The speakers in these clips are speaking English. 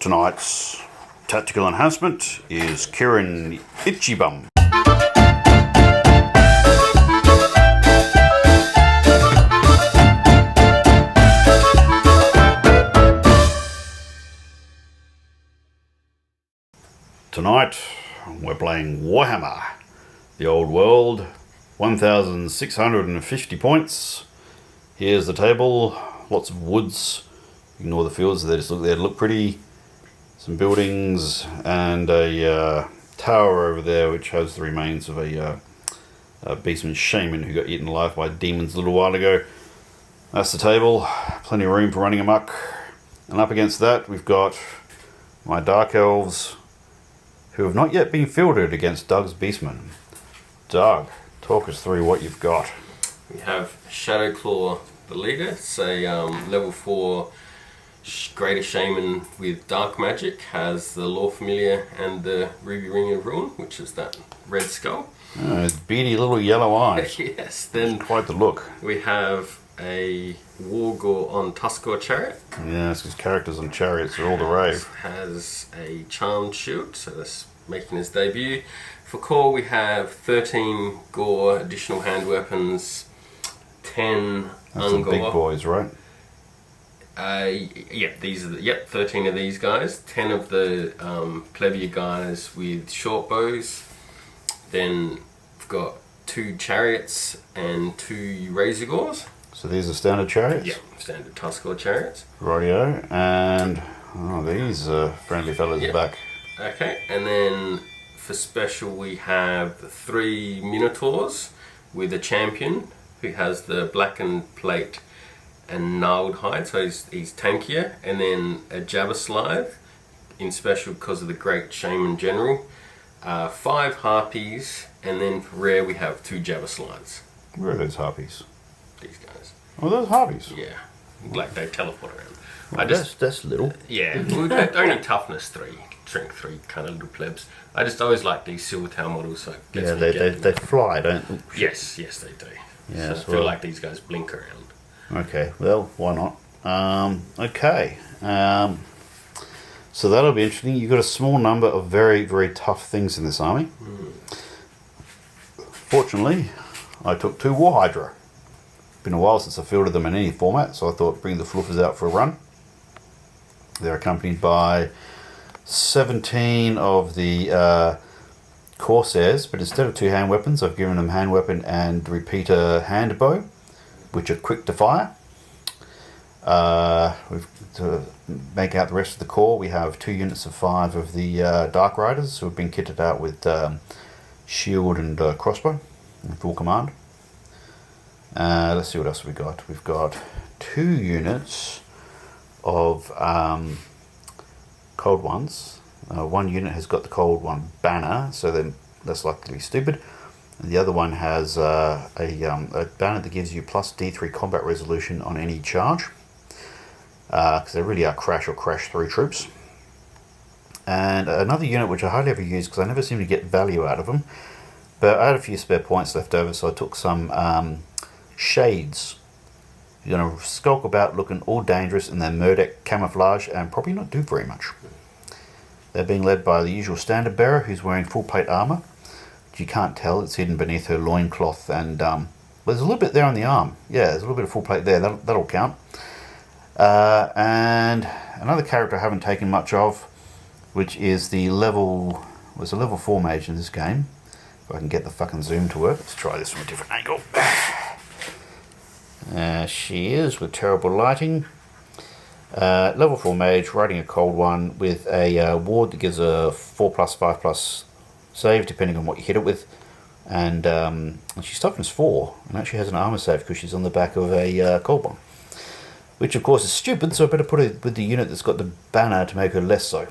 Tonight's tactical enhancement is Kieran Itchy Bum. Tonight we're playing Warhammer, the old world, 1,650 points. Here's the table, lots of woods, ignore the fields, they just look there to look pretty. Some buildings and a tower over there which has the remains of a Beastman shaman who got eaten alive by demons a little while ago. That's the table, plenty of room for running amok. And up against that we've got my Dark Elves, who have not yet been fielded against Doug's Beastmen. Doug, talk us through what you've got. We have Shadowclaw, the leader. It's a level 4 greater shaman with dark magic. Has the Law Familiar and the Ruby Ring of Ruin, which is that red skull. Beady little yellow eyes. Yes. Then it's quite the look. We have a Wargore on Tuskor Chariot. Yeah, it's because characters on chariots are all the rave. Has a charmed shield, so that's making his debut. For core we have 13 Gore additional hand weapons, 10 That's Ungor. the big boys, right? These are 13 of these guys, 10 of the plebeian guys with short bows. Then we've got 2 chariots and 2 razor gores. So these are standard chariots? Yeah, standard Tuskor chariots. Rightio, and these friendly fellas are back. Okay, and then for special we have 3 Minotaurs with a champion who has the blackened plate and gnarled hide, so he's tankier, and then a Jabberslithe in special because of the great shaman general, 5 Harpies, and then for rare we have 2 Jabberslithes. Where are those Harpies? These guys. Oh, those Harpies? Yeah, like they teleport around. Well, that's little. Yeah, only toughness 3, strength 3 kind of little plebs. I just always like these Silvertail models, so it gets me they fly, don't they? Yes, they do. Yeah, so I feel like these guys blink around. Okay, well, why not? Okay. So that'll be interesting. You've got a small number of very, very tough things in this army. Fortunately, I took 2 War Hydra. Been a while since I fielded them in any format, so I thought bring the fluffers out for a run. They're accompanied by 17 of the Corsairs, but instead of 2 hand weapons, I've given them hand weapon and repeater hand bow, which are quick to fire. To make out the rest of the corps, we have 2 units of 5 of the Dark Riders who have been kitted out with shield and crossbow in full command. Let's see what else we've got. We've got 2 units of Cold Ones. 1 unit has got the Cold One banner, so they're less likely to be stupid. And the other one has a banner that gives you plus D3 combat resolution on any charge. Because they really are crash or crash through troops. And another unit which I hardly ever use because I never seem to get value out of them. But I had a few spare points left over, so I took some Shades. You're going to skulk about looking all dangerous in their Murdoch camouflage and probably not do very much. They're being led by the usual standard bearer who's wearing full plate armour. You can't tell, it's hidden beneath her loincloth, and there's a little bit there on the arm. Yeah, there's a little bit of full plate there, that'll count. And another character I haven't taken much of, which is the level 4 mage in this game. If I can get the fucking zoom to work. Let's try this from a different angle. She is, with terrible lighting. Level 4 mage, riding a Cold One with a ward that gives a 4+5+ save depending on what you hit it with, and she's toughness 4 and actually has an armor save because she's on the back of a Cold One, which of course is stupid, so I better put her with the unit that's got the banner to make her less so.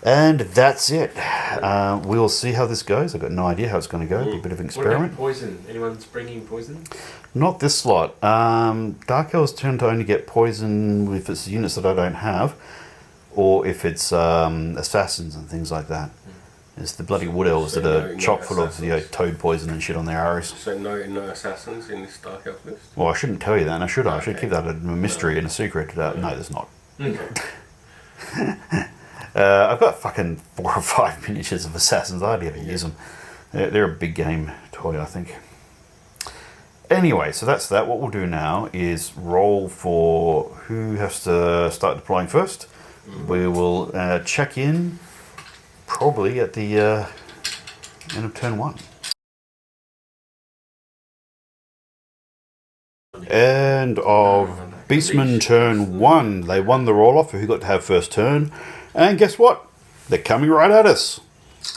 And that's it. We'll see how this goes. I've got no idea how it's going to go. It'll be a bit of an experiment. What about poison? Anyone's bringing poison? Not this slot. Dark Elves tend to only get poison if it's units that I don't have, or if it's assassins and things like that. It's the bloody Wood Elves that are chock full of toad poison and shit on their arrows. So no assassins in this Dark Elf list? Well, I shouldn't tell you that, and I should keep that a mystery and a secret. No, there's not. Okay. I've got fucking 4 or 5 miniatures of assassins. I hardly ever use them. They're a big game toy, I think. Anyway, so that's that. What we'll do now is roll for who has to start deploying first. We will check in probably at the end of turn 1. End of Beastmen turn 1. They won the roll-off for who got to have first turn. And guess what? They're coming right at us.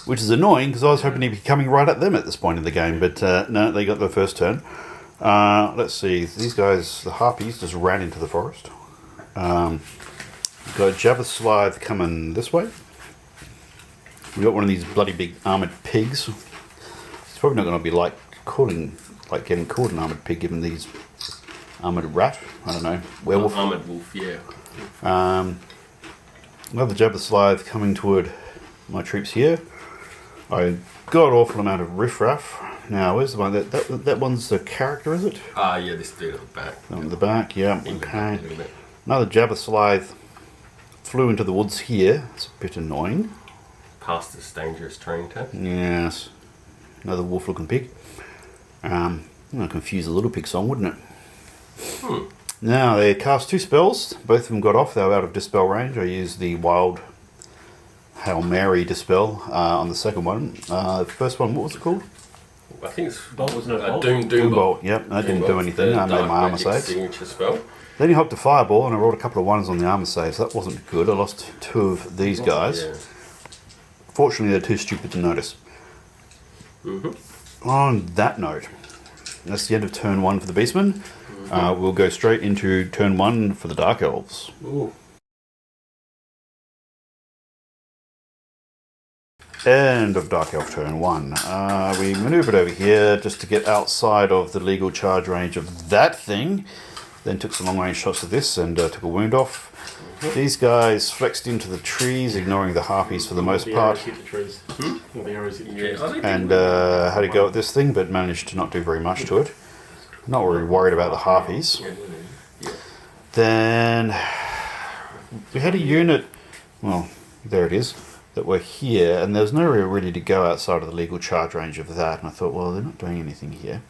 Which is annoying because I was hoping to be coming right at them at this point in the game. But no, they got their first turn. Let's see. These guys, the Harpies, just ran into the forest. We've got Jabberslithe coming this way. We've got one of these bloody big armoured pigs. It's probably not going to be like getting caught an armoured pig given these armoured rat. I don't know. Werewolf. Armoured wolf, yeah. Another Jabberslithe coming toward my troops here. I got an awful amount of riffraff. Now, where's the one? That one's the character, is it? Yeah, this dude at the back. On the back, yeah. Okay. A bit. Another Jabberslithe flew into the woods here. It's a bit annoying. Past this dangerous terrain test. Yes. Another wolf-looking pig. Confuse the little pig song, wouldn't it? Now, they cast 2 spells. Both of them got off. They were out of dispel range. I used the wild Hail Mary dispel on the second one. The first one, what was it called? I think it's Bolt was no bolt. Doom Bolt. Yep, that didn't do anything. I made my armor saves. Signature spell. Then he hopped a fireball, and I rolled a couple of 1s on the armor saves. That wasn't good. I lost 2 of these guys. Yeah. Fortunately, they're too stupid to notice. On that note, that's the end of turn 1 for the Beastmen. We'll go straight into turn 1 for the Dark Elves. Ooh. End of Dark Elf turn 1. We manoeuvred over here just to get outside of the legal charge range of that thing. Then took some long range shots of this and took a wound off. These guys flexed into the trees, ignoring the Harpies for the most part. Hit the trees. The arrows hit the trees. And had a go at this thing, but managed to not do very much to it. Not really worried about the Harpies. Then we had a unit, well, there it is, that were here, and there was nowhere really to go outside of the legal charge range of that. And I thought, well, they're not doing anything here.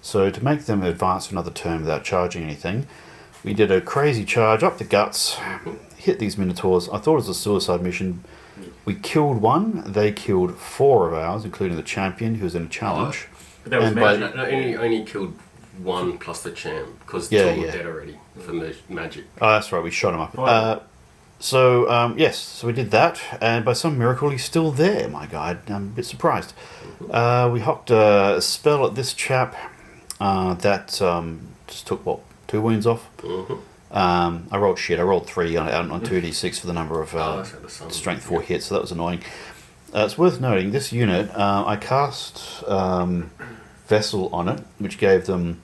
So to make them advance for another turn without charging anything, we did a crazy charge up the guts, hit these Minotaurs. I thought it was a suicide mission. We killed 1. They killed 4 of ours, including the champion, who was in a challenge. But that was And magic. No, only killed 1 plus the champ because 2 were dead already from the magic. Oh, that's right. We shot him up. Oh. Yes, so we did that, and by some miracle, he's still there, my guy. I'm a bit surprised. We hopped a spell at this chap that just took, 2 wounds off? I rolled shit. I rolled 3 on 2d6 for the number of strength 4 hits, so that was annoying. It's worth noting, this unit, I cast Vessel on it, which gave them,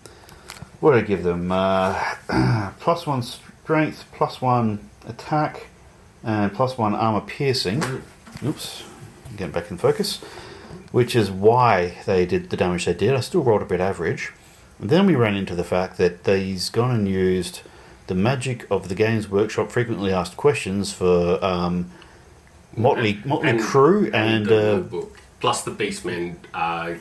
what did I give them? +1 strength, +1 attack, and +1 armor piercing. Oops, getting back in focus. Which is why they did the damage they did. I still rolled a bit average. And then we ran into the fact that they's gone and used the magic of the Games Workshop frequently asked questions for Motley Crew and the notebook. Plus the Beastmen an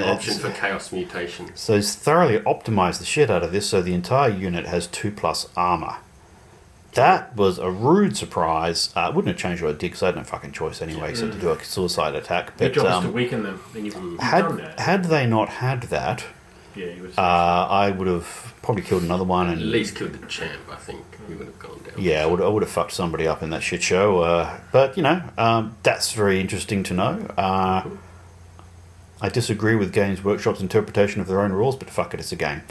option for chaos mutation. So it's thoroughly optimized the shit out of this, so the entire unit has 2+ armor. That was a rude surprise. I wouldn't have changed what I did because I had no fucking choice anyway except to do a suicide attack. Your But job is to weaken them, and you've done that. had they not had that, I would have probably killed another one. At And least killed the champ, I think. He would have gone down. yeah, I would have fucked somebody up in that shit show. But, that's very interesting to know. I disagree with Games Workshop's interpretation of their own rules, but fuck it, it's a game.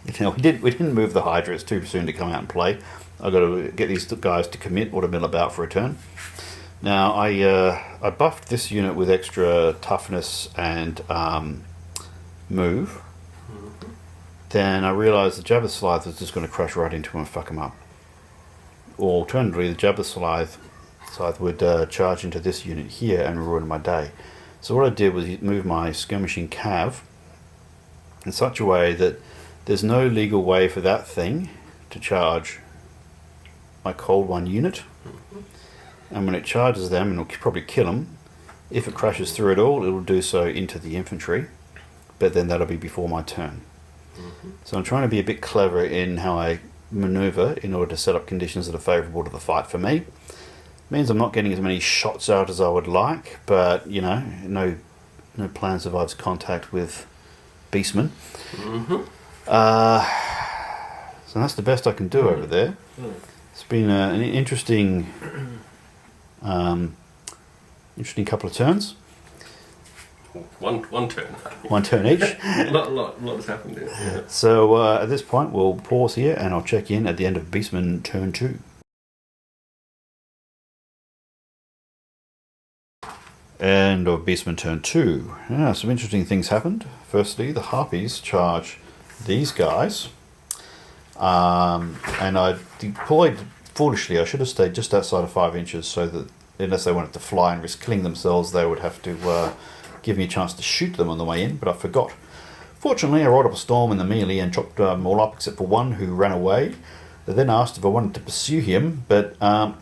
We didn't move the Hydra. It's too soon to come out and play. I've got to get these guys to commit what I'm about for a turn. Now, I buffed this unit with extra toughness and move. Then I realised the Jabberslithe was just going to crash right into him and fuck him up. Or alternatively, the Jabberslithe would charge into this unit here and ruin my day. So what I did was move my skirmishing cav in such a way that there's no legal way for that thing to charge my cold one unit. And when it charges them, and it'll probably kill them, if it crashes through it all, it'll do so into the infantry. But then that'll be before my turn. So I'm trying to be a bit clever in how I maneuver in order to set up conditions that are favourable to the fight for me. Means I'm not getting as many shots out as I would like, but you know, no plan survives contact with Beastmen. So that's the best I can do over there. It's been an interesting couple of turns. One turn. One turn each. A lot has happened there. Yeah. So at this point we'll pause here and I'll check in at the end of Beastman turn 2. End of Beastman turn 2. Yeah, some interesting things happened. Firstly, the Harpies charge these guys. And I deployed foolishly. I should have stayed just outside of 5 inches so that unless they wanted to fly and risk killing themselves, they would have to give me a chance to shoot them on the way in, but I forgot. Fortunately, I rolled up a storm in the melee and chopped them all up except for one who ran away. They then asked if I wanted to pursue him, but I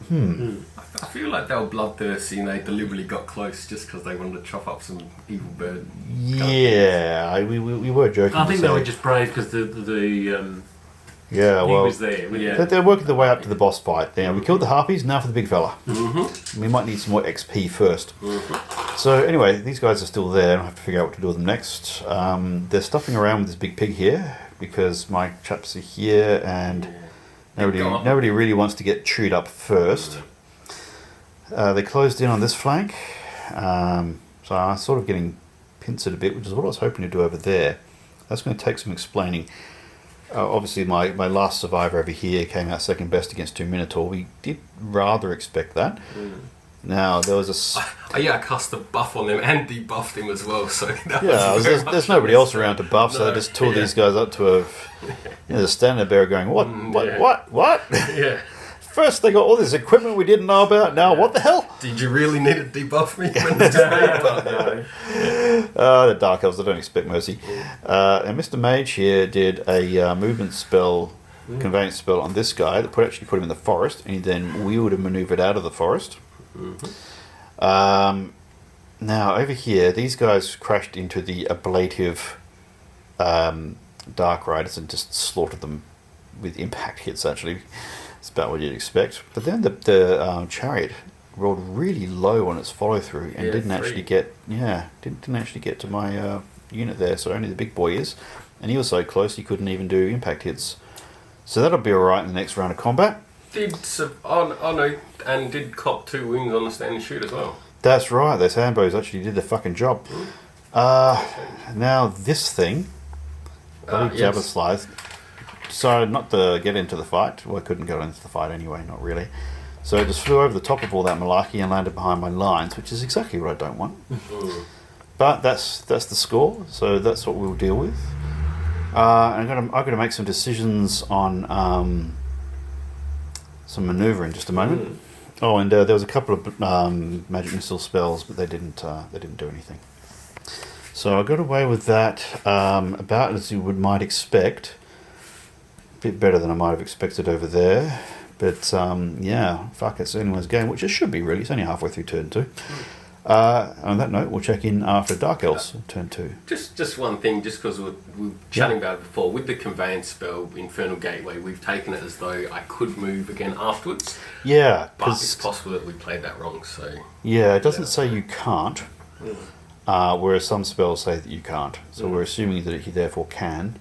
feel like they were bloodthirsty and they deliberately got close just because they wanted to chop up some evil bird. Yeah, we were joking. I think they were just brave because the yeah, he well, was there. Yeah. they're working their way up to the boss fight. Now we killed the Harpies. Now for the big fella. We might need some more XP first. So anyway, these guys are still there. I have to figure out what to do with them next. They're stuffing around with this big pig here because my chaps are here, and nobody really wants to get chewed up first. They closed in on this flank, so I'm sort of getting pincered a bit, which is what I was hoping to do over there. That's going to take some explaining. Obviously, my last survivor over here came out second best against 2 Minotaur. We did rather expect that. Now, there was I cast a buff on them and debuffed him as well. So that there's nobody else around to buff, so I just tore these guys up to the standard bearer going, what? Yeah. First they got all this equipment we didn't know about, now what the hell? Did you really need to debuff me? The Dark Elves, they don't expect mercy. And Mr. Mage here did a movement spell, conveyance spell on this guy that actually put him in the forest, and he then wheeled and manoeuvred out of the forest. Now over here, these guys crashed into the ablative Dark Riders and just slaughtered them with impact hits, actually. It's about what you'd expect. But then the chariot rolled really low on its follow through and didn't actually get to my unit there. So only the big boy is, and he was so close he couldn't even do impact hits. So that'll be all right in the next round of combat. And did cop 2 wounds on the stand and shoot as well. That's right. Those handbows actually did the fucking job. Now this thing, Jabba Slice, decided not to get into the fight. Well, I couldn't go into the fight anyway, not really. So it just flew over the top of all that malarkey and landed behind my lines, which is exactly what I don't want. But that's the score, so that's what we'll deal with. I'm going to make some decisions on some manoeuvre in just a moment. Oh, and there was a couple of magic missile spells, but they didn't do anything. So I got away with that about as you might expect. A bit better than I might have expected over there. But fuck, it's anyone's game, which it should be really. It's only halfway through turn 2. On that note, we'll check in after Dark Elves turn 2. Just one thing, just because we were chatting about it before, with the conveyance spell, Infernal Gateway, we've taken it as though I could move again afterwards. Yeah. But it's possible that we played that wrong, so... Yeah, it doesn't say you can't, whereas some spells say that you can't. So we're assuming that he therefore can,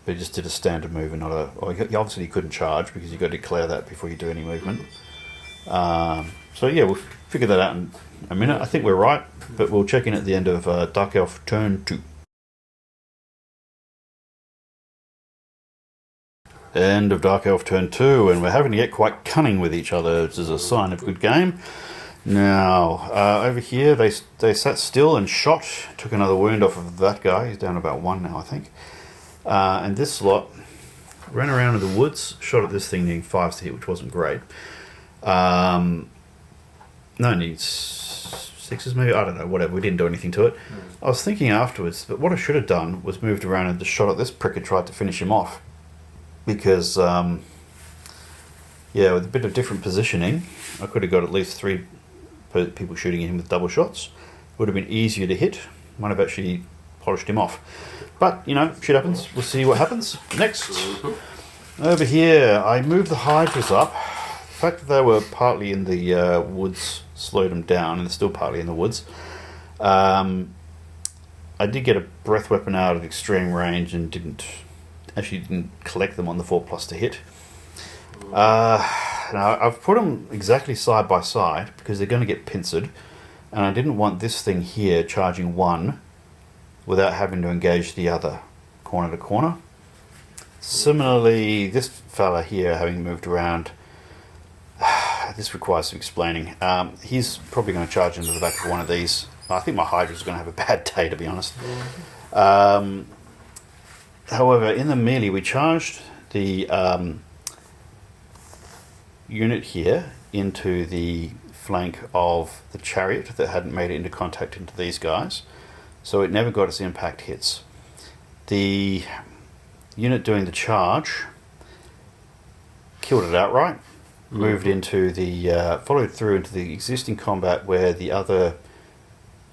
but he just did a standard move and not a... Well, obviously he couldn't charge because you've got to declare that before you do any movement. So yeah, we'll figure that out in a minute. I think we're right, but we'll check in at the end of Dark Elf turn 2. End of Dark Elf turn 2, and we're having to get quite cunning with each other, which is a sign of good game. Now, over here, they sat still and shot, took another wound off of that guy. He's down about 1 now, I think. And this lot ran around in the woods, shot at this thing needing 5s to hit, which wasn't great. No, needs 6s maybe, I don't know, whatever, we didn't do anything to it. I was thinking afterwards that what I should have done was moved around and just shot at this prick and tried to finish him off, because Yeah, with a bit of different positioning, I could have got at least 3 people shooting him with double shots. Would have been easier to hit. Might have actually polished him off. But, you know, shit happens. We'll see what happens. Next. Over here, I moved the Hydras up. The fact that they were partly in the woods slowed them down, and they're still partly in the woods. I did get a breath weapon out at extreme range and didn't collect them on the 4+ to hit. Now, I've put them exactly side by side because they're going to get pincered, and I didn't want this thing here charging one without having to engage the other corner to corner. Similarly, this fella here, having moved around, this requires some explaining. He's probably going to charge into the back of one of these. I think my Hydra's going to have a bad day, to be honest. However, in the melee, we charged the unit here into the flank of the chariot that hadn't made it into contact into these guys, so it never got its impact hits. The unit doing the charge killed it outright, moved into the followed through into the existing combat where the other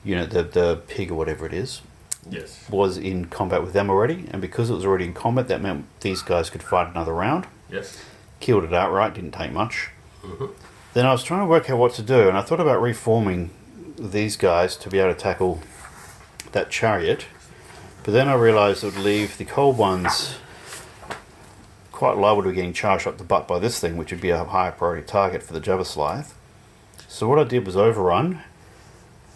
unit, the pig or whatever it is, Yes. was in combat with them already, and because it was already in combat, that meant these guys could fight another round. Yes. Killed it outright, didn't take much. Then I was trying to work out what to do, and I thought about reforming these guys to be able to tackle that chariot, but then I realised it would leave the cold ones quite liable to be getting charged up the butt by this thing, which would be a higher priority target for the Jabberslaith. So what I did was overrun.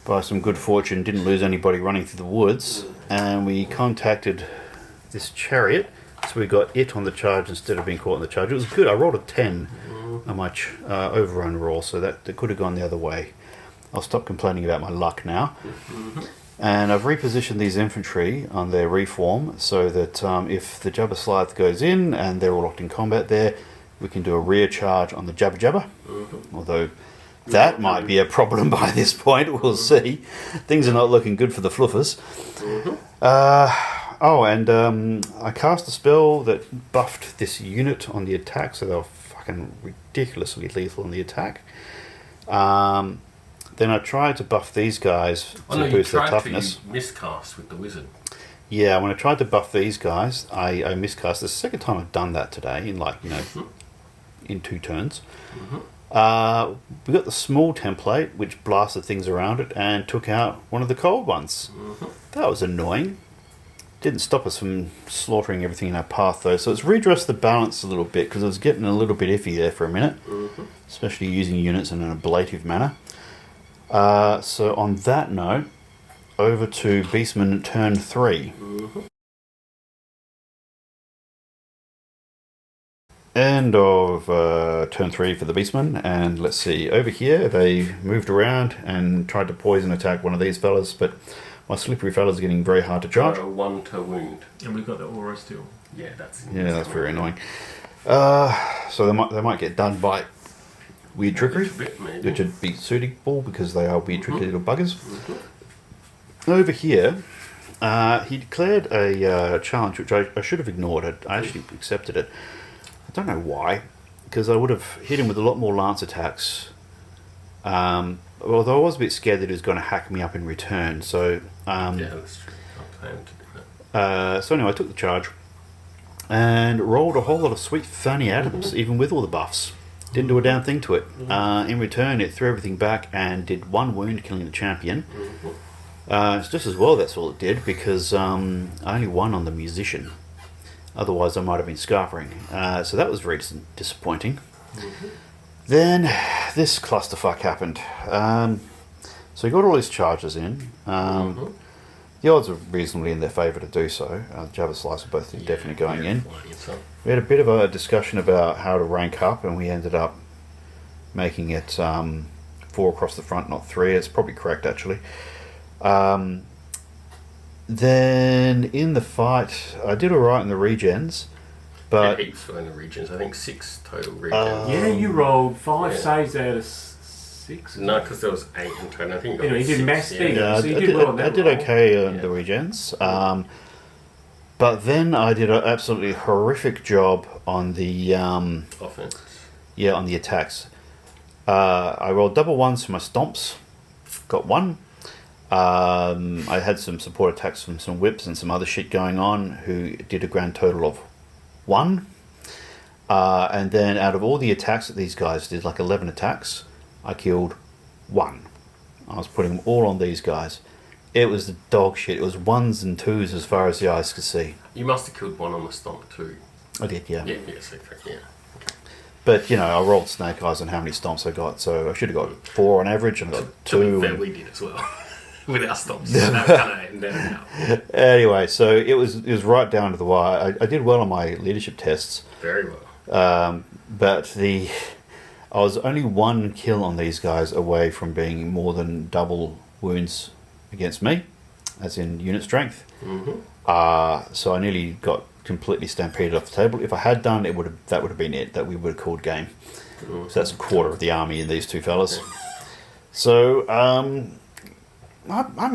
By some good fortune, didn't lose anybody running through the woods, and we contacted this chariot, so we got it on the charge instead of being caught on the charge. It was good. I rolled a 10 on my overrun roll, so that could have gone the other way. I'll stop complaining about my luck now. And I've repositioned these infantry on their reform so that if the Jabberslaith goes in and they're all locked in combat there, we can do a rear charge on the Jabber Jabber. Although that might be a problem by this point. We'll see. Things are not looking good for the fluffers. I cast a spell that buffed this unit on the attack, so they were fucking ridiculously lethal on the attack. Then I tried to buff these guys to boost their toughness. You miscast with the wizard. Yeah, when I tried to buff these guys, I miscast. It's the second time I've done that today in 2 turns. We got the small template, which blasted things around it and took out one of the cold ones. That was annoying. Didn't stop us from slaughtering everything in our path, though. So it's redressed the balance a little bit, because I was getting a little bit iffy there for a minute, especially using units in an ablative manner. So on that note, over to Beastmen turn 3. End of turn 3 for the Beastmen, and let's see, over here they moved around and tried to poison attack one of these fellas, but my slippery fellas are getting very hard to charge. 1 to wound. And we've got the aura still. Yeah, that's very annoying. So they might get done by weird trickery, which would be suitable because they are weird tricky little buggers. Over here, he declared a challenge which I should have ignored. I actually accepted it. I don't know why, because I would have hit him with a lot more lance attacks. Although I was a bit scared that he was going to hack me up in return. So yeah, that's true. I planned to do that. So anyway, I took the charge and rolled a whole lot of sweet Fanny Adams, even with all the buffs. Didn't do a damn thing to it. In return, it threw everything back and did 1 wound, killing the champion. It's just as well that's all it did, because I only won on the musician. Otherwise, I might have been scarpering. So that was very disappointing. Then this clusterfuck happened. So he got all his charges in. The odds are reasonably in their favour to do so. Jabberslaith are both definitely going in. We had a bit of a discussion about how to rank up, and we ended up making it 4 across the front, not 3. It's probably correct, actually. Then in the fight, I did alright in the regens, but heaps in the regions. I think 6 total regions. Yeah, you rolled 5 saves out of 6. No, because there was 8 in total. I think you did mass thing. Yeah, so you did well on that I did roll. okay on the regens. But then I did an absolutely horrific job on the offense. Yeah, on the attacks. I rolled double ones for my stomps. Got 1. I had some support attacks from some whips and some other shit going on, who did a grand total of 1. And then out of all the attacks that these guys did, like 11 attacks, I killed 1. I was putting them all on these guys. It was the dog shit. It was 1s and 2s as far as the eyes could see. You must have killed 1 on the stomp too. I did, yeah. Yeah, yes, okay, yeah. But, I rolled snake eyes on how many stomps I got, so I should have got 4 on average, and I got 2. To be fair, we did as well. With our stomps. So that kind of Anyway, so it was right down to the wire. I did well on my leadership tests. Very well. But I was only 1 kill on these guys away from being more than double wounds against me, as in unit strength. Mm-hmm. So I nearly got completely stampeded off the table. If I had done, that would have been it. That we would have called game. Mm-hmm. So that's a quarter of the army in these 2 fellas. So I'm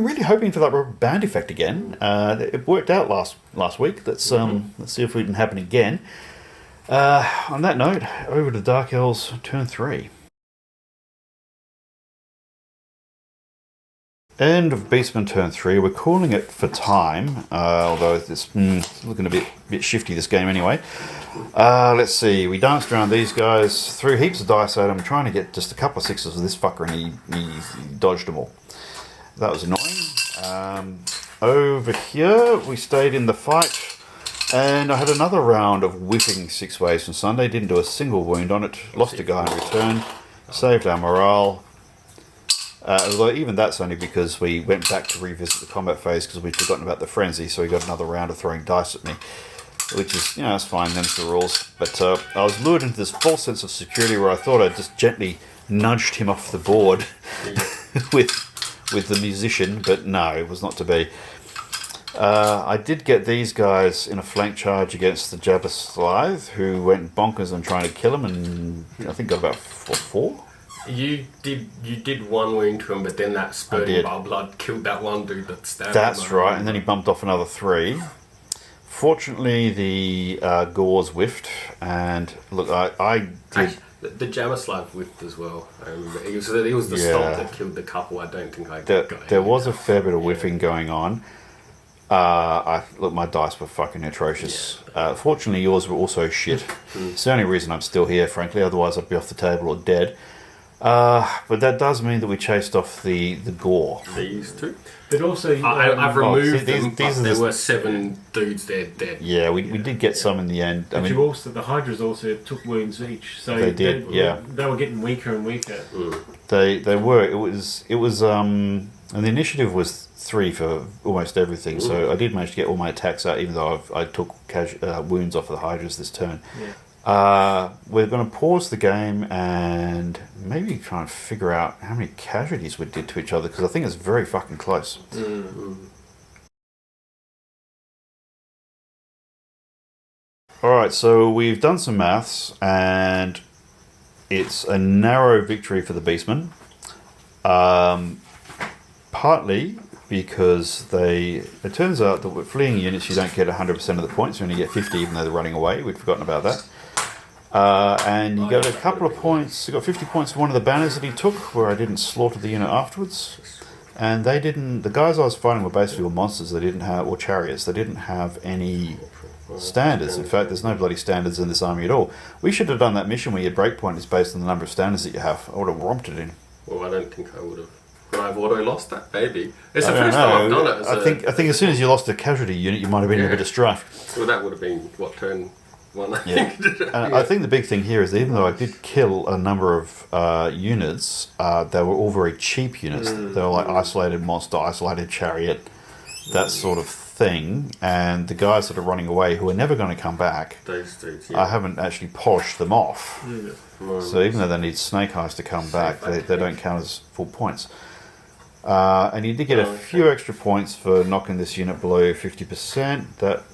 really hoping for that rubber band effect again. It worked out last week. Let's see if it can happen again. On that note, over to Dark Elves turn 3. End of Beastmen turn 3. We're calling it for time, although it's looking a bit shifty, this game anyway. Let's see, we danced around these guys, threw heaps of dice at him, trying to get just a couple of 6s with this fucker, and he dodged them all. That was annoying. Over here, we stayed in the fight, and I had another round of whipping 6 ways from Sunday. Didn't do a single wound on it. Lost a guy in return. Saved our morale. Although even that's only because we went back to revisit the combat phase because we'd forgotten about the frenzy, so we got another round of throwing dice at me. Which is, that's fine, them's the rules. But I was lured into this false sense of security where I thought I'd just gently nudged him off the board with the musician, but no, it was not to be. I did get these guys in a flank charge against the Jabba Slythe, who went bonkers on trying to kill him, and I think got about 4? You did 1 wound to him, but then that spurting bar blood killed that one dude that stabbed him. That's right, and then he bumped off another 3. Fortunately, the gauze whiffed, and look, I did... Actually, the Jamaslav whiffed as well. I remember. It was the stomp that killed the couple. I don't think I got there was a fair bit of whiffing going on. Look, my dice were fucking atrocious. Fortunately, yours were also shit. It's the only reason I'm still here, frankly. Otherwise, I'd be off the table or dead. But that does mean that we chased off the gore. These 2. But also, I've removed them, but these there were 7 dudes there dead. Yeah, we did get some in the end. But you also, the Hydras also took wounds each, so they did. They were getting weaker and weaker. They were. It was. And the initiative was 3 for almost everything. So I did manage to get all my attacks out, even though I took wounds off of the Hydras this turn. Yeah. We're going to pause the game and maybe try and figure out how many casualties we did to each other, because I think it's very fucking close. Alright, so we've done some maths, and it's a narrow victory for the Beastmen. Partly because it turns out that with fleeing units you don't get 100% of the points, you only get 50 even though they're running away. We'd forgotten about that. And you got a couple of points. You got 50 points for one of the banners that he took, where I didn't slaughter the unit afterwards. And they didn't. The guys I was fighting were basically all monsters. They didn't have, or chariots. They didn't have any standards. In fact, there's no bloody standards in this army at all. We should have done that mission where your breakpoint is based on the number of standards that you have. I would have romped it in. Well, I don't think I would have. Would I have auto lost that? Maybe. It's the first time I've done it. I think as soon as you lost a casualty unit, you might have been in a bit of strife. Well, that would have been turn 1. I think. I think the big thing here is that even though I did kill a number of units, they were all very cheap units. They were like isolated monster, isolated chariot, that sort of thing. And the guys that are running away, who are never going to come back, those dudes, I haven't actually polished them off. So even though they need snake eyes to come back, they don't count as full points. And you did get a few extra points for knocking this unit below 50%. That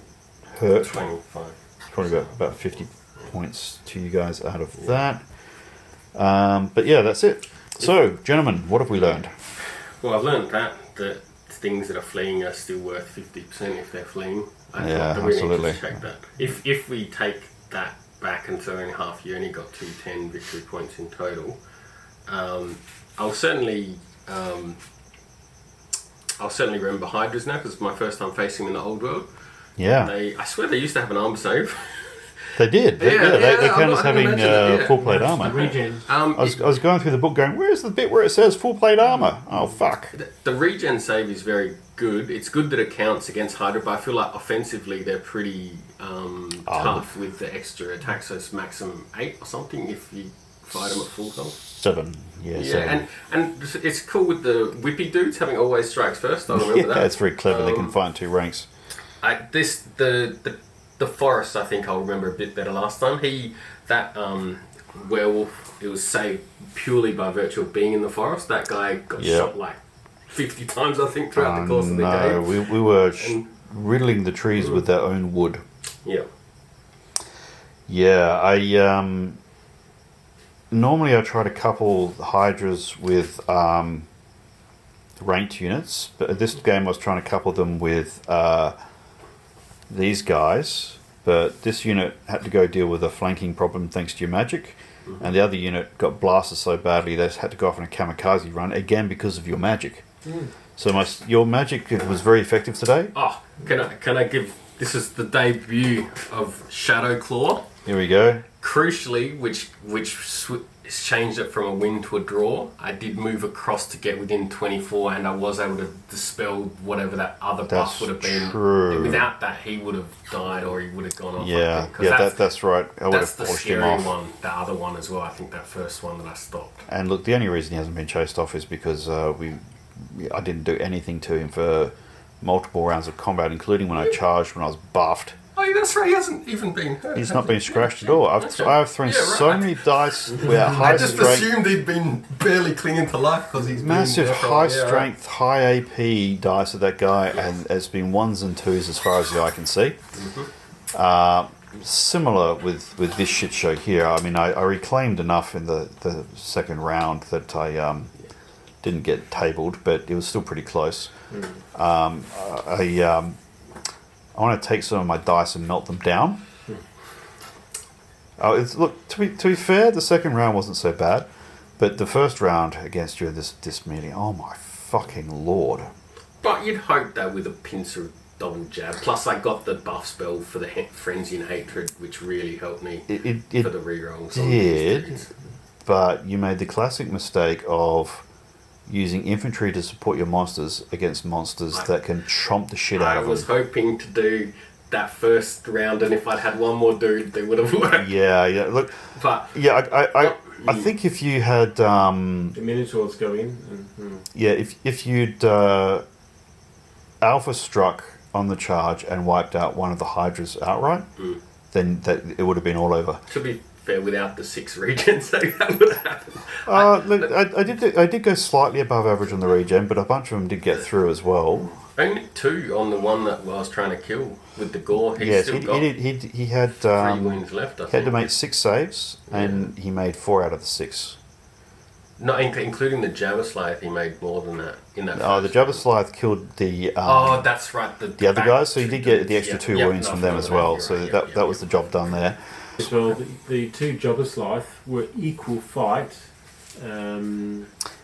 hurt. 25. Probably about 50 points to you guys out of that. But yeah, that's it. So, gentlemen, what have we learned? Well, I've learned that things that are fleeing are still worth 50% if they're fleeing. I thought that we absolutely. need to check that. If we take that back, and so only half you only got 210 victory points in total. I'll certainly remember Hydras now because it's my first time facing them in the old world. Yeah. I swear they used to have an armor save. They did. They count as having full plate armor. Regen. I was going through the book going, where's the bit where it says full plate armor? Oh, fuck. The regen save is very good. It's good that it counts against Hydra, but I feel like offensively they're pretty tough with the extra attack. So it's maximum 8 or something if you fight them at full health. 7. Yeah, 7. And it's cool with the whippy dudes having always strikes first. I remember that. It's very clever. They can fight in 2 ranks. The forest, I think I'll remember a bit better last time. That werewolf, it was saved purely by virtue of being in the forest. That guy got shot like 50 times, I think, throughout the course of the game. We were riddling the trees with our own wood. Yeah. Yeah, normally I try to couple Hydras with ranked units, but this game I was trying to couple them with these guys, but this unit had to go deal with a flanking problem thanks to your magic, and the other unit got blasted so badly they had to go off on a kamikaze run again because of your magic. So your magic was very effective today. Oh, can I give? This is the debut of Shadow Claw. Here we go. Crucially, which changed it from a win to a draw. I did move across to get within 24, and I was able to dispel whatever that other buff would have been. True. Without that, he would have died, or he would have gone off. Yeah, that's right. I would have forced him off. One, the other one as well. I think that first one that I stopped. And look, the only reason he hasn't been chased off is because I didn't do anything to him for multiple rounds of combat, including when I charged when I was buffed. Oh, that's right. He hasn't even been hurt. He's not been scratched at all. I've thrown so many dice with high I just strength. assumed he'd been barely clinging to life because he's Massive been high strength, high AP dice of that guy, and it's been 1s and 2s as far as the eye can see. Similar with this shit show here. I mean, I reclaimed enough in the second round that I didn't get tabled, but it was still pretty close. I want to take some of my dice and melt them down. Look, to be fair, the second round wasn't so bad, but the first round against you in this meeting, oh my fucking lord! But you'd hope that with a pincer double jab. Plus, I got the buff spell for the Frenzy and Hatred, which really helped me for the rerolls. It did, but you made the classic mistake of using infantry to support your monsters against monsters that can chomp the shit out of them. I was hoping to do that first round, and if I'd had one more dude, they would have worked. Yeah. Look, but I think if you had the Minotaurs go in. If you'd alpha struck on the charge and wiped out one of the Hydras outright, then it would have been all over. To be fair, without the 6 regen, so that would happen. I did go slightly above average on the regen, but a bunch of them did get through as well. Only 2 on the one that I was trying to kill with the gore. He had 3 wounds left. I had to make 6 saves, and he made 4 out of the 6. Not including the Jabberslide, he made more than that in that. Oh, the Jabberslide killed the. That's right. The other guys, so you did get the extra 2 wounds from them as well. So that was the job done there. Well, the 2 Jobberslith were equal fight.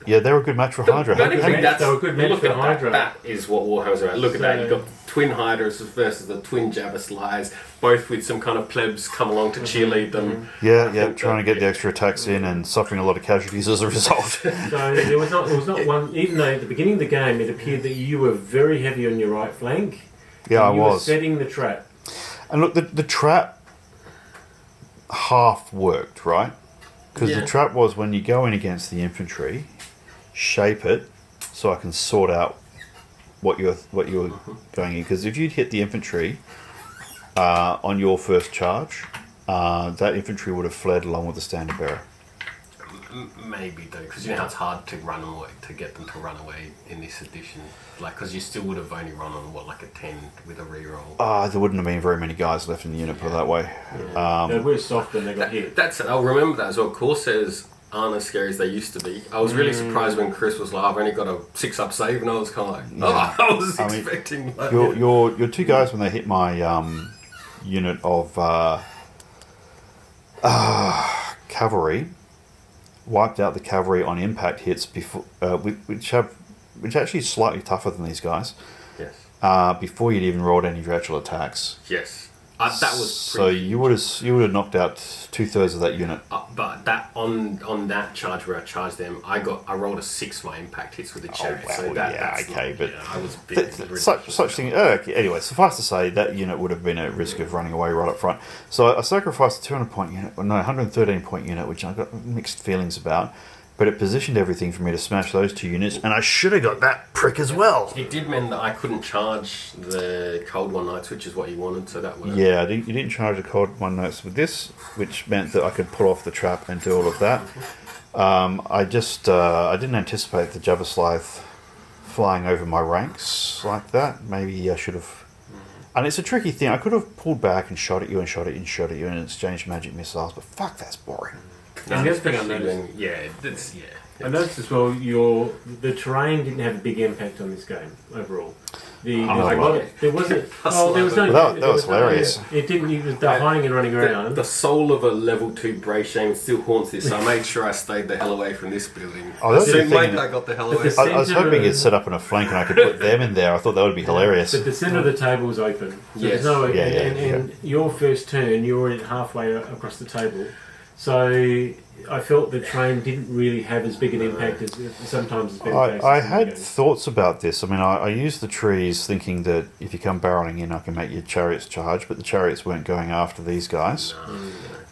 Yeah, they were a good match for Hydra. They were a good match for Hydra. That is what Warhammer's about. Look at that. You've got twin Hydras versus the twin Jabberslides, both with some kind of plebs come along to cheerlead them. Yeah, trying to get the extra attacks in and suffering a lot of casualties as a result. So there was not one, even though at the beginning of the game it appeared that you were very heavy on your right flank. Yeah, I was. You were setting the trap. And look, the trap half worked, right? Because the trap was when you go in against the infantry, shape it so I can sort out what you're going in. Because if you'd hit the infantry on your first charge, that infantry would have fled along with the standard bearer. Maybe though, because you know how it's hard to run away, to get them to run away in this edition. Like, because you still would have only run on like a 10 with a reroll. There wouldn't have been very many guys left in the unit, put it that way. They were soft when they got hit. I'll remember that as well. Corsairs aren't as scary as they used to be. I was really surprised when Chris was like, "I've only got a 6-up save," and I was kind of like, I was expecting. Like, your 2 guys when they hit my unit of cavalry wiped out the cavalry on impact hits before, which actually is slightly tougher than these guys. Yes. Before you'd even rolled any of your actual attacks. Yes. That was So you would have knocked out 2/3 of that unit. but that on that charge where I charged them, I rolled a 6 for my impact hits with the chariot. well, so that's okay, not, but I was a bit such thing. Okay, anyway, suffice to say that unit would have been at risk of running away right up front. So I sacrificed a 200 point unit, 113 point unit, which I got mixed feelings about. But it positioned everything for me to smash those 2 units, and I should have got that prick as well. It did mean that I couldn't charge the Cold One Knights, which is what you wanted, so that worked. Yeah, you didn't charge the Cold One Knights with this, which meant that I could pull off the trap and do all of that. I didn't anticipate the Jabberslath flying over my ranks like that. Maybe I should have. And it's a tricky thing. I could have pulled back and shot at you and shot at you and shot at you and exchanged magic missiles, but fuck, that's boring. And the other thing I noticed, I noticed as well, the terrain didn't have a big impact on this game overall. There was hilarious. It didn't. It was hiding and running around. The soul of a level 2 Brave Shame still haunts this, so I made sure I stayed the hell away from this building. Oh, that's the thing. I got the hell away. I was hoping you'd set up in a flank and I could put them in there. I thought that would be hilarious. But the centre of the table was open. So Yes. And your first turn, you were halfway across the table. So I felt the train didn't really have as big an impact as sometimes it's been. I had thoughts about this. I mean, I used the trees thinking that if you come barreling in, I can make your chariots charge, but the chariots weren't going after these guys.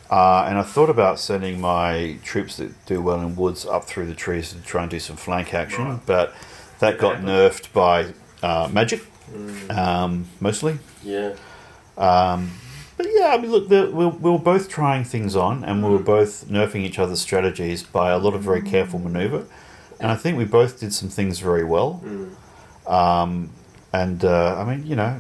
And I thought about sending my troops that do well in woods up through the trees to try and do some flank action, but that got nerfed by magic, mostly. Yeah. But yeah, I mean, look, we were both trying things on, and we were both nerfing each other's strategies by a lot of very careful manoeuvre. And I think we both did some things very well. I mean,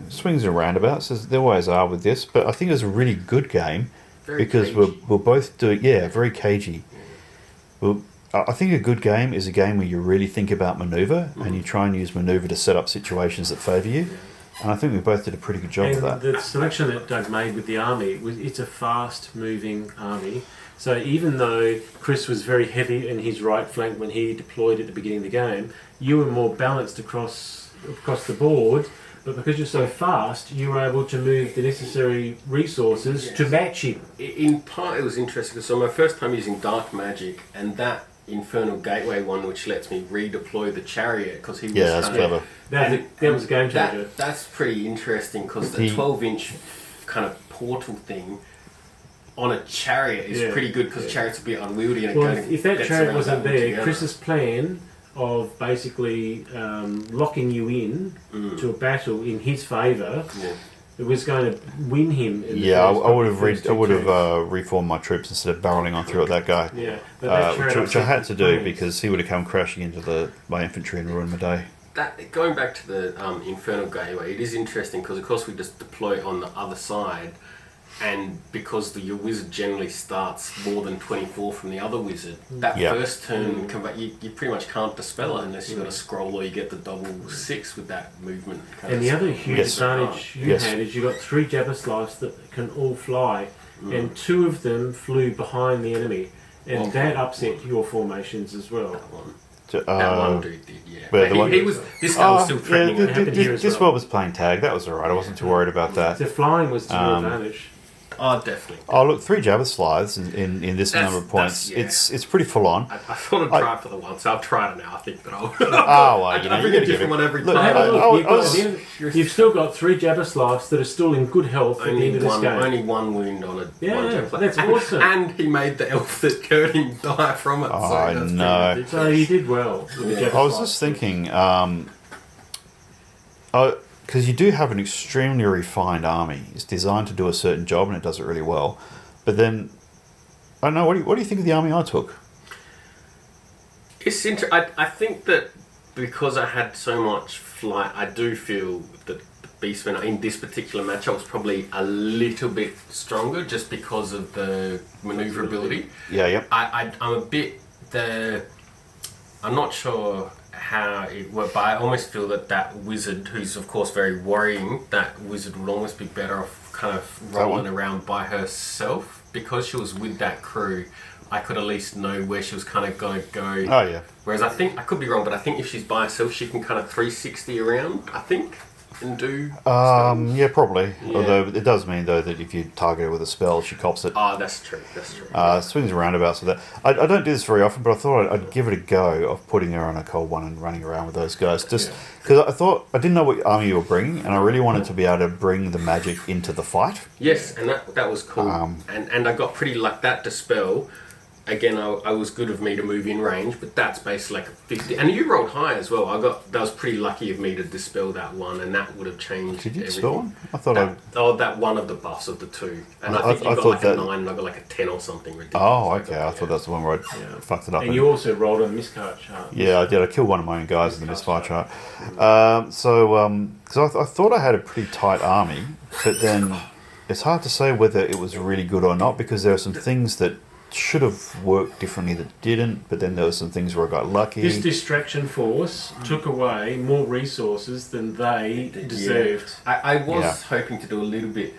swings and roundabouts, as there always are with this, but I think it was a really good game because we're both doing, very cagey. I think a good game is a game where you really think about manoeuvre and you try and use manoeuvre to set up situations that favour you. And I think we both did a pretty good job of that. The selection that Doug made with the army, it's a fast-moving army. So even though Chris was very heavy in his right flank when he deployed at the beginning of the game, you were more balanced across the board. But because you're so fast, you were able to move the necessary resources to match him. In part, it was interesting because my first time using dark magic, and that Infernal Gateway one, which lets me redeploy the chariot because he was that's clever. That was a game changer. That's pretty interesting because the 12-inch kind of portal thing on a chariot is pretty good because chariots would be unwieldy. And if that chariot wasn't there, Chris's plan of basically locking you in to a battle in his favour, it was going to win him. I would have reformed my troops instead of barreling on through at that guy. Yeah, which I had to do because he would have come crashing into my infantry and ruined my day. Going back to the Infernal Gateway, it is interesting because of course we just deploy on the other side, and because your wizard generally starts more than 24 from the other wizard, that first turn you pretty much can't dispel it unless you've got a scroll or you get the double 6 with that movement. And the other huge advantage you had is you got 3 Jabberslaths that can all fly, and 2 of them flew behind the enemy, and that upset your formations as well. That one dude did, But this guy was still threatening. This one was playing tag. That was alright. I wasn't too worried about that. The flying was to your advantage. Oh, definitely. Oh, look, 3 Jabberslaths in this number of points. It's pretty full on. I thought I'd try it for the once. I've tried it now. I think that I'll. I bring a different one every time. You've still got 3 Jabberslaths that are still in good health at the end of this game. Only one wound on it. That's awesome. And he made the elf that cured him die from it. Oh, no. So you did well with the Jabberslaths. I was just thinking, because you do have an extremely refined army. It's designed to do a certain job and it does it really well. But then, I don't know, what do you think of the army I took? It's I think that because I had so much flight, I do feel that the Beastmen in this particular matchup was probably a little bit stronger just because of the manoeuvrability. Yeah. I'm a bit I'm not sure how it worked, but I almost feel that wizard, who's of course very worrying, that wizard would almost be better off kind of rolling around by herself because she was with that crew, I could at least know where she was kind of going to go. Oh yeah. Whereas I think, I could be wrong, but I think if she's by herself, she can kind of 360 around, I think, and do spells. Yeah, probably. Yeah. Although it does mean though that if you target her with a spell, she cops it. Oh, that's true. That's true. Swings and roundabouts with that. I don't do this very often, but I thought I'd give it a go of putting her on a cold one and running around with those guys. Just because I thought I didn't know what army you were bringing, and I really wanted to be able to bring the magic into the fight. Yes, and that was cool. And I got pretty like that dispel. Again, I was good of me to move in range, but that's basically like a 50. And you rolled high as well. That was pretty lucky of me to dispel that one, and that would have changed. Did you everything. dispel one? I thought that one of the buffs of the two, and I think you got like a 9, and I got like a 10 or something ridiculous. Oh, okay. I thought that's the one where I fucked it up. And you also rolled a miscard chart. Yeah, I did. I killed one of my own guys in the misfire chart. Because I thought I had a pretty tight army, but then it's hard to say whether it was really good or not because there are some things that should have worked differently that didn't, but then there were some things where I got lucky. This distraction force took away more resources than they deserved. Yeah. I was hoping to do a little bit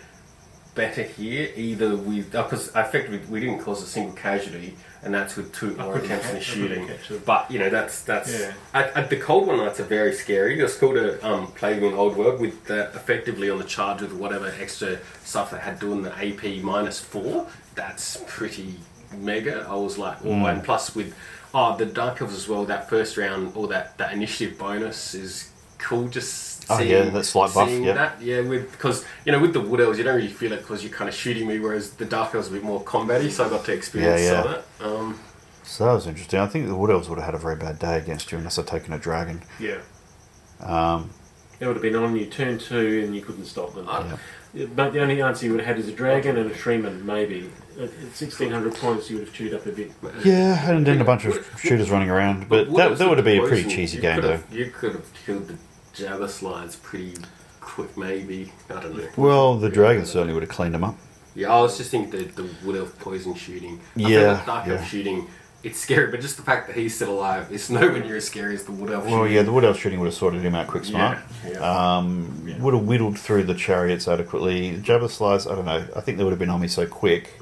better here, either with because effectively we didn't cause a single casualty, and that's with 2 more attempts in shooting. But you know that's at the cold one nights are very scary. It's cool to play in Old World with that effectively on the charge with whatever extra stuff they had doing the AP -4. That's pretty mega. I was like, and plus with the Dark Elves as well. That first round or that initiative bonus is cool. Just seeing, that slight buff. Because with the Wood Elves you don't really feel it because you're kind of shooting me, whereas the Dark Elves are a bit more combat-y, so I got to experience some of that. So that was interesting. I think the Wood Elves would have had a very bad day against you unless I'd taken a dragon. Yeah. It would have been on you turn 2 and you couldn't stop them. But the only answer you would have had is a dragon and a Shreeman, maybe. At 1,600 points, you would have chewed up a bit. Yeah, and then a bunch of shooters running around. But that would have been a pretty cheesy game, though. You could have killed the Jabba slides pretty quick, maybe. I don't know. Well, the dragon certainly would have cleaned them up. Yeah, I was just thinking the Wood Elf poison shooting. I feel like Dark Elf shooting, it's scary, but just the fact that he's still alive, it's nowhere near as scary as the Wood Elf shooting. Well, yeah, the Wood Elf shooting would have sorted him out quick smart. Would have whittled through the chariots adequately. Jabba slides, I don't know. I think they would have been on me so quick.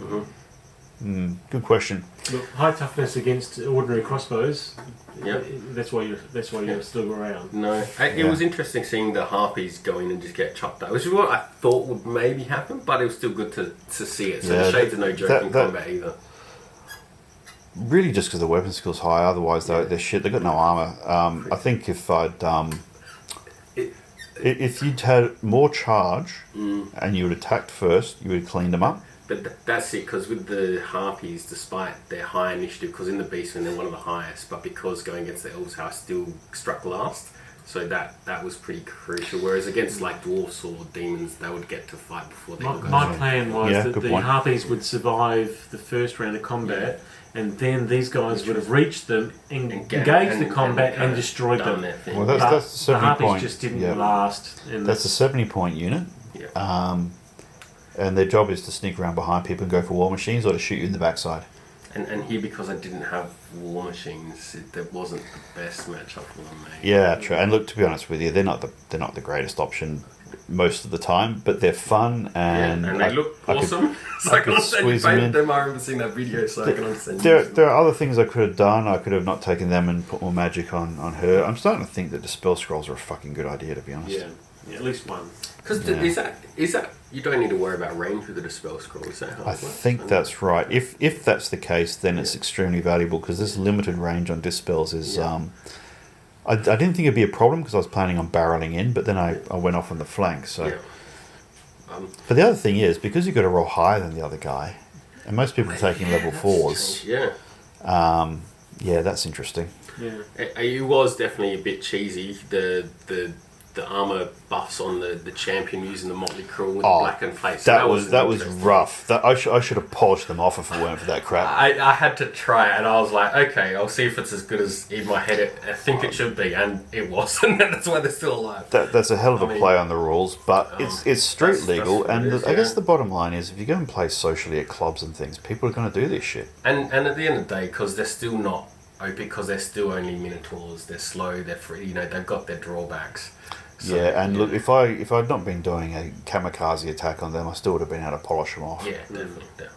Good question. Look, high toughness against ordinary crossbows. Yeah, that's why you're still around. No, it was interesting seeing the harpies go in and just get chopped up, which is what I thought would maybe happen, but it was still good to see it. So the shades are no joke in combat either. Really, just because the weapon skill's high. Otherwise, they're shit. They got no armor. I think if you'd had more charge and you would attacked first, you would have cleaned them up. But that's it, because with the Harpies, despite their high initiative, because in the Beastmen they're one of the highest, but because going against the Elves, I still struck last. So that was pretty crucial. Whereas against like Dwarfs or Demons, they would get to fight before they My plan was that the Harpies would survive the first round of combat, and then these guys would have reached them, engaged the combat, and destroyed them. Well, that's the 70 the Harpies point. just didn't last. That's a 70-point unit. Yeah. And their job is to sneak around behind people and go for war machines or to shoot you in the backside. And here, because I didn't have war machines, that wasn't the best matchup for them. Yeah, true. And look, to be honest with you, they're not the greatest option most of the time, but they're fun and they look awesome. So I can understand you painted them. I remember seeing that video, so I can understand. There are other things I could have done. I could have not taken them and put more magic on her. I'm starting to think that the spell scrolls are a fucking good idea, to be honest. Yeah, at least one. Because is that you don't need to worry about range with the Dispel Scroll, is that how it works? I think that's right. If that's the case, then it's extremely valuable because this limited range on Dispels is... I didn't think it'd be a problem because I was planning on barreling in, but then I went off on the flank. So, but the other thing is, because you've got to roll higher than the other guy, and most people are taking level 4s... that's interesting. Yeah. It was definitely a bit cheesy, the armor buffs on the champion using the Motley Crew with the blackened plate. So that was rough. I should have polished them off if it weren't for that crap. I had to try it, and I was like, okay, I'll see if it's as good as in my head I think it should be, and it wasn't. That's why they're still alive. That's a hell of a play on the rules, but it's street legal, and I guess the bottom line is, if you go and play socially at clubs and things, people are going to do this shit. And at the end of the day, because they're still not OP, because they're still only Minotaurs, they're slow, they're free, they've got their drawbacks. So, look, if I'd not been doing a kamikaze attack on them, I still would have been able to polish them off. Yeah, definitely.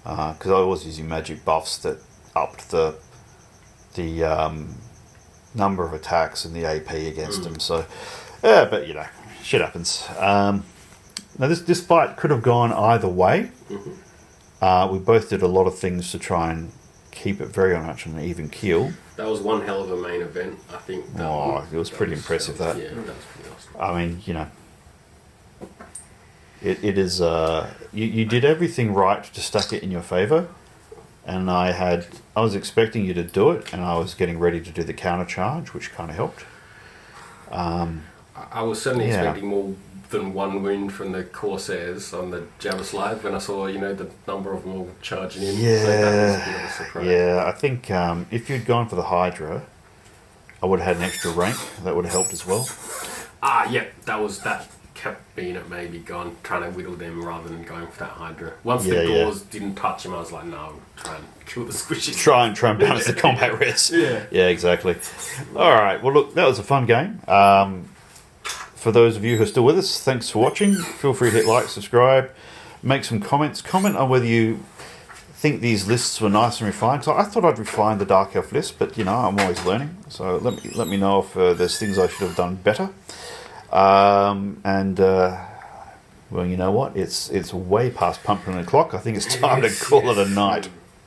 because I was using magic buffs that upped the number of attacks and the AP against them. So, yeah, but you know, shit happens. Now this fight could have gone either way. We both did a lot of things to try and keep it very much on an even keel. That was one hell of a main event, I think. It was pretty impressive. Yeah, that was pretty awesome. I mean, you know, it is. You did everything right to stack it in your favour, and I was expecting you to do it, and I was getting ready to do the counter charge, which kind of helped. I was certainly expecting more than one wound from the Corsairs on the Jabba slide when I saw, you know, the number of them all charging in. Yeah, so that was a bit of a surprise. Yeah, I think if you'd gone for the Hydra, I would have had an extra rank. That would have helped as well. That kept being at maybe trying to whittle them rather than going for that Hydra. Once the Gauls didn't touch him, I was like, no, try and kill the squishies. Try and balance the combat risk. Yeah, exactly. All right, well, look, that was a fun game. For those of you who are still with us, thanks for watching. Feel free to hit like, subscribe, make some comments. Comment on whether you think these lists were nice and refined. So I thought I'd refine the Dark Elf list, but you know, I'm always learning. So let me know if there's things I should have done better. Well, you know what? It's way past pumpkin o'clock. I think it's time to call it a night.